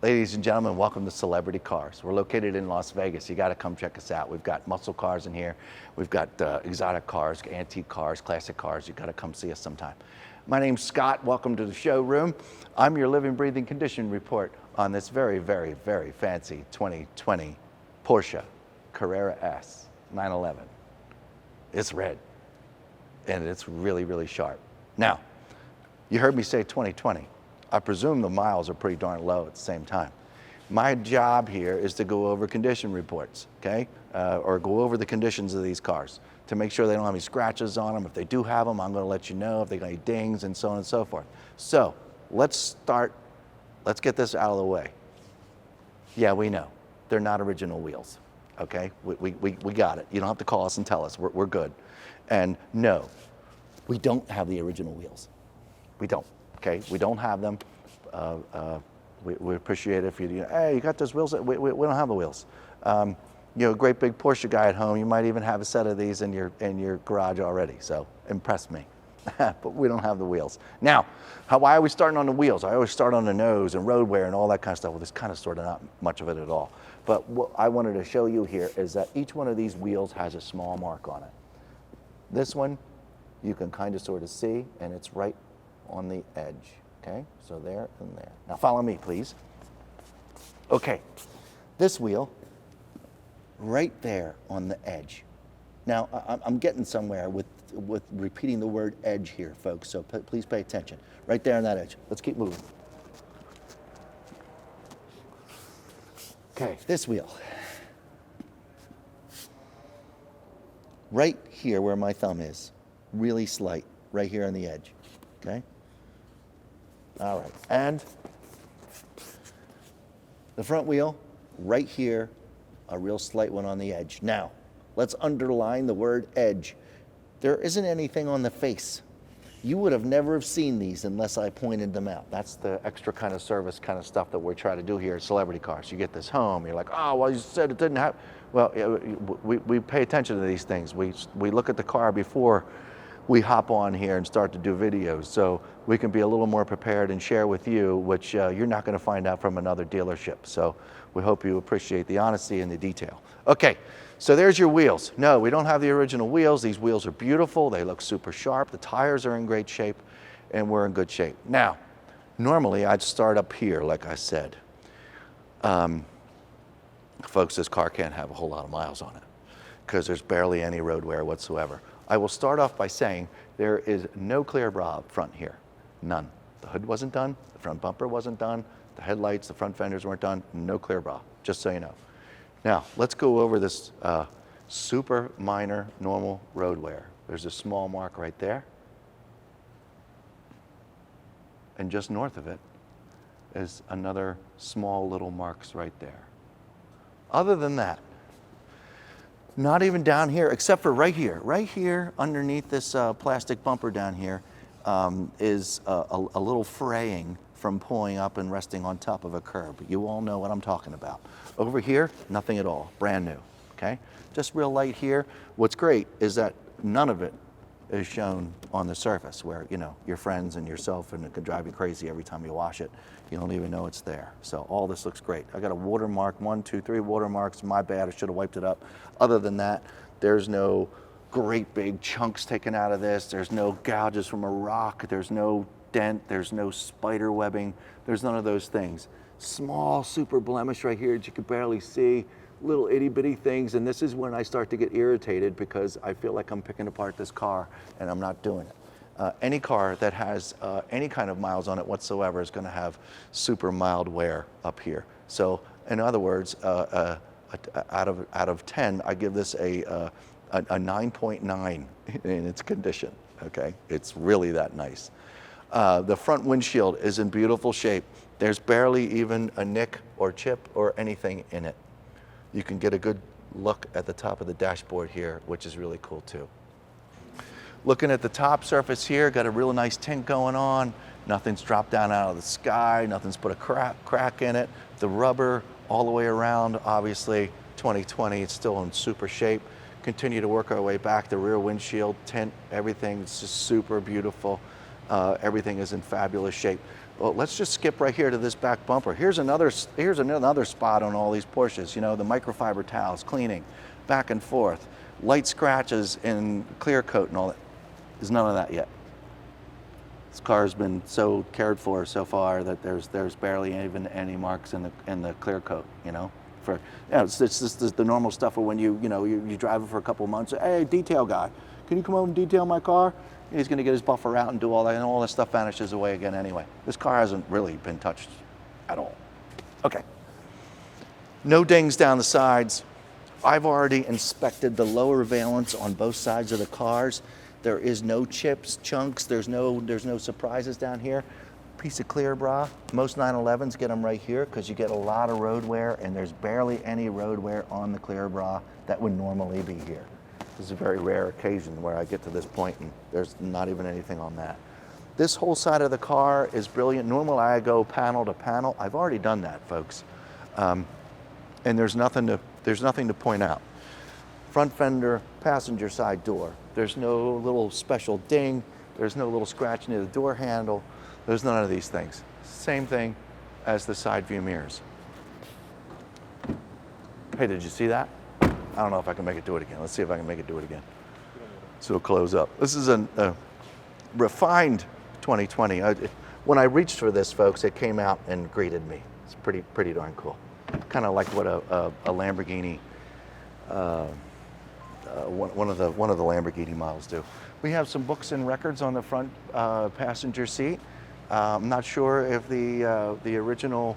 Ladies and gentlemen, welcome to Celebrity Cars. We're located in Las Vegas. You got to come check us out. We've got muscle cars in here. We've got exotic cars, antique cars, classic cars. You got to come see us sometime. My name's Scott. Welcome to the showroom. I'm your living, breathing condition report on this very, very, very fancy 2020 Porsche Carrera S 911. It's red, and it's really, really sharp. Now, you heard me say 2020. I presume the miles are pretty darn low at the same time. My job here is to go over condition reports, okay? Or go over the conditions of these cars to make sure they don't have any scratches on them. If they do have them, I'm gonna let you know if they got any dings and so on and so forth. So let's get this out of the way. Yeah, we know, they're not original wheels, okay? We got it. You don't have to call us and tell us, we're good. And no, we don't have the original wheels. We don't. Okay, we don't have them. We appreciate it if you, hey, you got those wheels? We don't have the wheels. You know, a great big Porsche guy at home, you might even have a set of these in your garage already, so impress me. But we don't have the wheels. Now, why are we starting on the wheels? I always start on the nose and road wear and all that kind of stuff. Well, there's kind of sort of not much of it at all. But what I wanted to show you here is that each one of these wheels has a small mark on it. This one, you can kind of sort of see, and it's right on the edge, okay? So there and there. Now follow me, please. Okay, this wheel, right there on the edge. Now, I'm getting somewhere with repeating the word edge here, folks, so please pay attention. Right there on that edge. Let's keep moving. Okay, this wheel. Right here where my thumb is, really slight, right here on the edge, okay? All right, and the front wheel, right here, a real slight one on the edge. Now, let's underline the word edge. There isn't anything on the face. You would have never have seen these unless I pointed them out. That's the extra kind of service kind of stuff that we're trying to do here at Celebrity Cars. You get this home, you're like, oh, well, you said it didn't have. Well, we pay attention to these things. We look at the car before we hop on here and start to do videos, so we can be a little more prepared and share with you, which you're not going to find out from another dealership. So we hope you appreciate the honesty and the detail. Okay, so there's your wheels. No, we don't have the original wheels. These wheels are beautiful. They look super sharp. The tires are in great shape, and we're in good shape. Now, normally I'd start up here, like I said. Folks, this car can't have a whole lot of miles on it because there's barely any road wear whatsoever. I will start off by saying there is no clear bra up front here, none. The hood wasn't done, the front bumper wasn't done, the headlights, the front fenders weren't done, no clear bra, just so you know. Now, let's go over this super minor normal road wear. There's a small mark right there. And just north of it is another small little marks right there. Other than that, not even down here, except for right here underneath this plastic bumper down here is a little fraying from pulling up and resting on top of a curb. You all know what I'm talking about. Over here, nothing at all, brand new, okay? Just real light here. What's great is that none of it is shown on the surface where, you know, your friends and yourself, and it could drive you crazy every time you wash it. You don't even know it's there. So all this looks great. I got a watermark, 1, 2, 3 watermarks. My bad, I should have wiped it up. Other than that, there's no great big chunks taken out of this. There's no gouges from a rock. There's no dent. There's no spider webbing. There's none of those things. Small, super blemish right here that you can barely see. Little itty bitty things, and this is when I start to get irritated because I feel like I'm picking apart this car and I'm not doing it. Any car that has any kind of miles on it whatsoever is going to have super mild wear up here. So in other words, out of 10, I give this a 9.9 in its condition. Okay, it's really that nice. The front windshield is in beautiful shape. There's barely even a nick or chip or anything in it. You can get a good look at the top of the dashboard here, which is really cool too. Looking at the top surface here, got a real nice tint going on. Nothing's dropped down out of the sky. Nothing's put a crack in it. The rubber all the way around, obviously 2020, it's still in super shape. Continue to work our way back. The rear windshield, tint, everything is just super beautiful. Everything is in fabulous shape. Well, let's just skip right here to this back bumper. Here's another spot on all these Porsches. You know, the microfiber towels, cleaning, back and forth, light scratches and clear coat and all that. There's none of that yet. This car has been so cared for so far that there's barely even any marks in the clear coat. You know, it's just the normal stuff of when you drive it for a couple months. Hey, detail guy, can you come over and detail my car? He's going to get his buffer out and do all that, and all that stuff vanishes away again anyway. This car hasn't really been touched at all. Okay. No dings down the sides. I've already inspected the lower valance on both sides of the cars. There is no chips, chunks. There's no surprises down here. Piece of clear bra. Most 911s get them right here because you get a lot of road wear, and there's barely any road wear on the clear bra that would normally be here. This is a very rare occasion where I get to this point and there's not even anything on that. This whole side of the car is brilliant. Normally I go panel to panel. I've already done that, folks. And there's nothing to point out. Front fender, passenger side door. There's no little special ding. There's no little scratch near the door handle. There's none of these things. Same thing as the side view mirrors. Hey, did you see that? I don't know if I can make it do it again. Let's see if I can make it do it again. So it'll close up. This is a refined 2020. When I reached for this, folks, it came out and greeted me. It's pretty darn cool. Kind of like what a Lamborghini, one of the Lamborghini models do. We have some books and records on the front passenger seat. I'm not sure if the original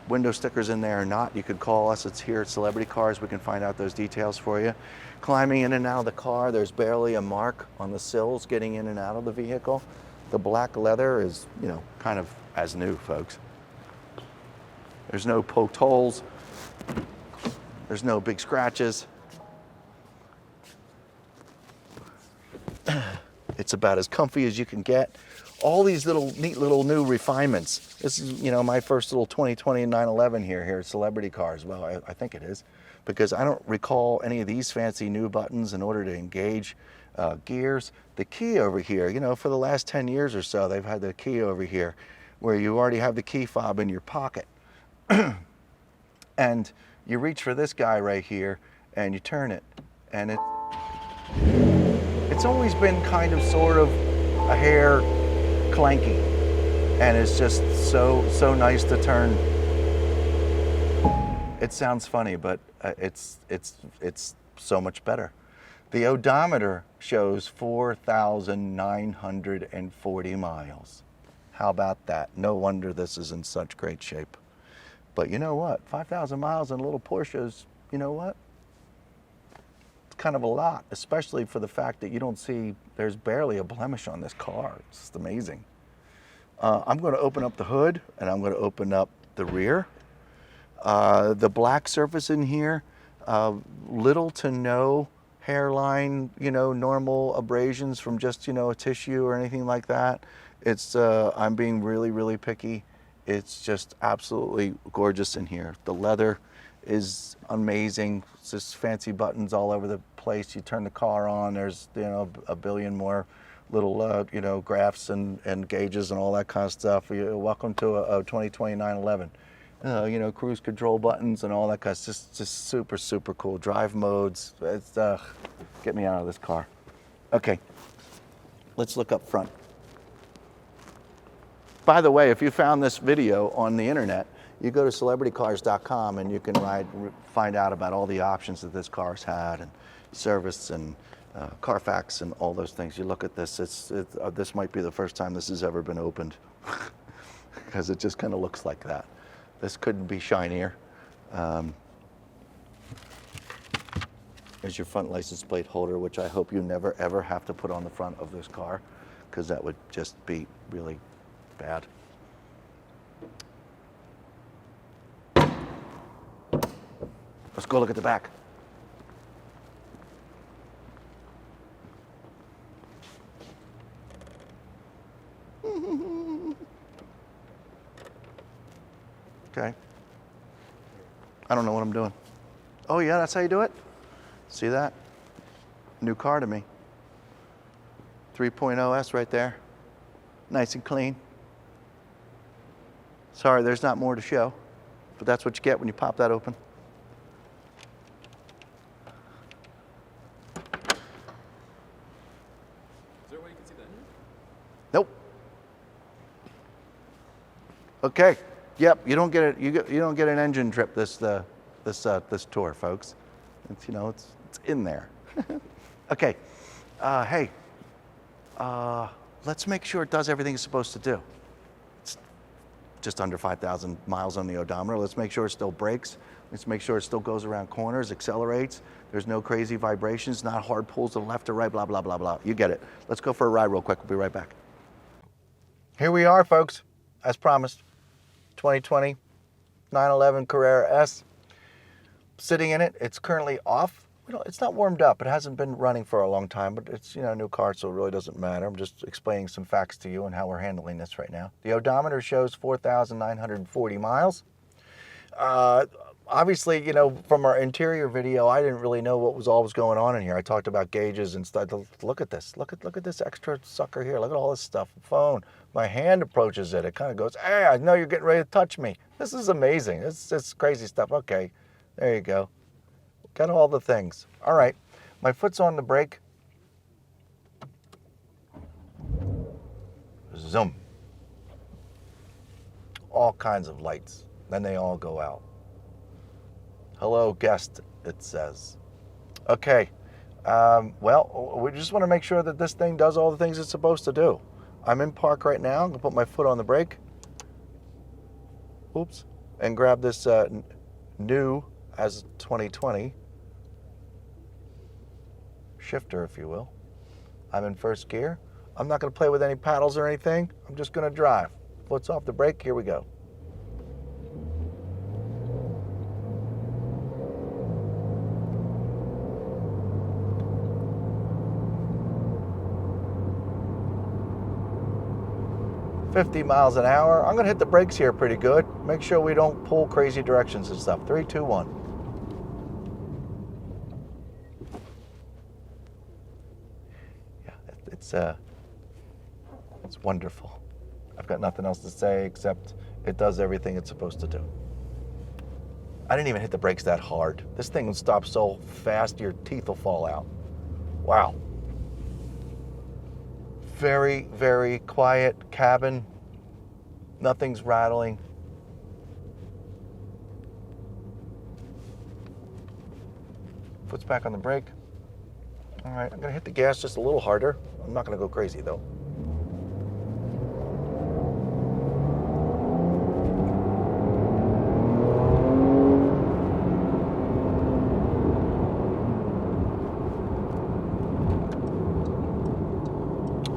window stickers in there or not. You could call us. It's here at Celebrity Cars. We can find out those details for you. Climbing in and out of the car, there's barely a mark on the sills getting in and out of the vehicle. The black leather is, kind of as new, folks. There's no poked holes. There's no big scratches. It's about as comfy as you can get. All these neat little new refinements. This is, my first little 2020 911 here at Celebrity Cars. Well, I think it is, because I don't recall any of these fancy new buttons in order to engage gears. The key over here, for the last 10 years or so, they've had the key over here where you already have the key fob in your pocket. And you reach for this guy right here and you turn it, and it's always been kind of sort of a hair clanky, and it's just so nice to turn. It sounds funny, but it's so much better. The odometer shows 4,940 miles. How about that? No wonder this is in such great shape. But you know what? 5,000 miles in a little Porsche is, it's kind of a lot, especially for the fact that you don't see, there's barely a blemish on this car. It's just amazing. I'm going to open up the hood, and I'm going to open up the rear. The black surface in here, little to no hairline, normal abrasions from just, a tissue or anything like that. It's, I'm being really, really picky. It's just absolutely gorgeous in here. The leather is amazing. It's just fancy buttons all over the place. You turn the car on, there's, a billion more little, graphs and gauges and all that kind of stuff. Welcome to a 2020 911. Cruise control buttons and all that kind of stuff. Just super, super cool. Drive modes. It's, get me out of this car. Okay, let's look up front. By the way, if you found this video on the internet, you go to celebritycars.com and you can find out about all the options that this car's had, and service and Carfax and all those things. You look at this, this might be the first time this has ever been opened because it just kind of looks like that. This couldn't be shinier. There's your front license plate holder, which I hope you never ever have to put on the front of this car, because that would just be really bad. Let's go look at the back. Okay. I don't know what I'm doing. Oh yeah, that's how you do it? See that? New car to me. 3.0 S right there. Nice and clean. Sorry, there's not more to show, but that's what you get when you pop that open. Is there a way you can see that? Nope. Okay. Yep. You don't get it. You don't get an engine trip this tour, folks. It's, you know, it's in there. Okay. Hey. Let's make sure it does everything it's supposed to do. It's just under 5,000 miles on the odometer. Let's make sure it still brakes. Let's make sure it still goes around corners, accelerates. There's no crazy vibrations, not hard pulls to the left or right, blah, blah, blah, blah. You get it. Let's go for a ride real quick. We'll be right back. Here we are, folks, as promised. 2020 911 Carrera S. Sitting in it. It's currently off. It's not warmed up. It hasn't been running for a long time, but it's, you know, a new car, so it really doesn't matter. I'm just explaining some facts to you and how we're handling this right now. The odometer shows 4,940 miles. Obviously, you know, from our interior video, I didn't really know what was going on in here. I talked about gauges and stuff. Look at this. Look at this extra sucker here. Look at all this stuff. Phone. My hand approaches it. It kind of goes, hey, I know you're getting ready to touch me. This is amazing. It's crazy stuff. Okay, there you go. Got all the things. All right, my foot's on the brake. Zoom. All kinds of lights. Then they all go out. Hello, guest, it says. Okay, well, we just want to make sure that this thing does all the things it's supposed to do. I'm in park right now. I'm going to put my foot on the brake. Oops. And grab this new, as 2020, shifter, if you will. I'm in first gear. I'm not going to play with any paddles or anything. I'm just going to drive. Foot's off the brake. Here we go. $50 miles an hour. I'm going to hit the brakes here pretty good. Make sure we don't pull crazy directions and stuff. 3, 2, 1. It's wonderful. I've got nothing else to say except it does everything it's supposed to do. I didn't even hit the brakes that hard. This thing will stop so fast your teeth will fall out. Wow. Very, very quiet cabin. Nothing's rattling. Foot's back on the brake. All right, I'm gonna hit the gas just a little harder. I'm not gonna go crazy though.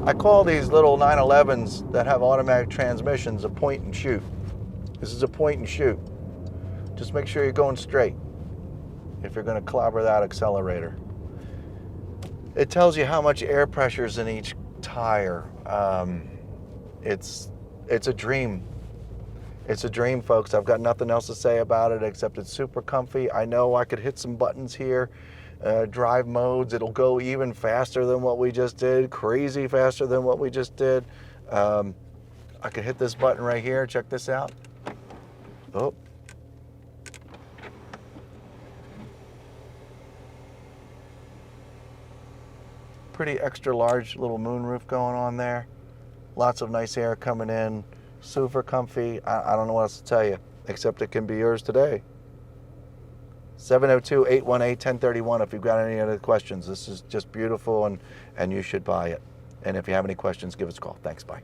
I call these little 911s that have automatic transmissions a point and shoot. This is a point and shoot. Just make sure you're going straight if you're going to clobber that accelerator. It tells you how much air pressure is in each tire. It's a dream. It's a dream, folks. I've got nothing else to say about it except it's super comfy. I know I could hit some buttons here. Drive modes, it'll go even faster than what we just did, crazy faster than what we just did. I could hit this button right here, check this out. Oh. Pretty extra large little moonroof going on there. Lots of nice air coming in, super comfy. I don't know what else to tell you, except it can be yours today. 702-818-1031 if you've got any other questions. This is just beautiful and you should buy it. And if you have any questions, give us a call. Thanks, bye.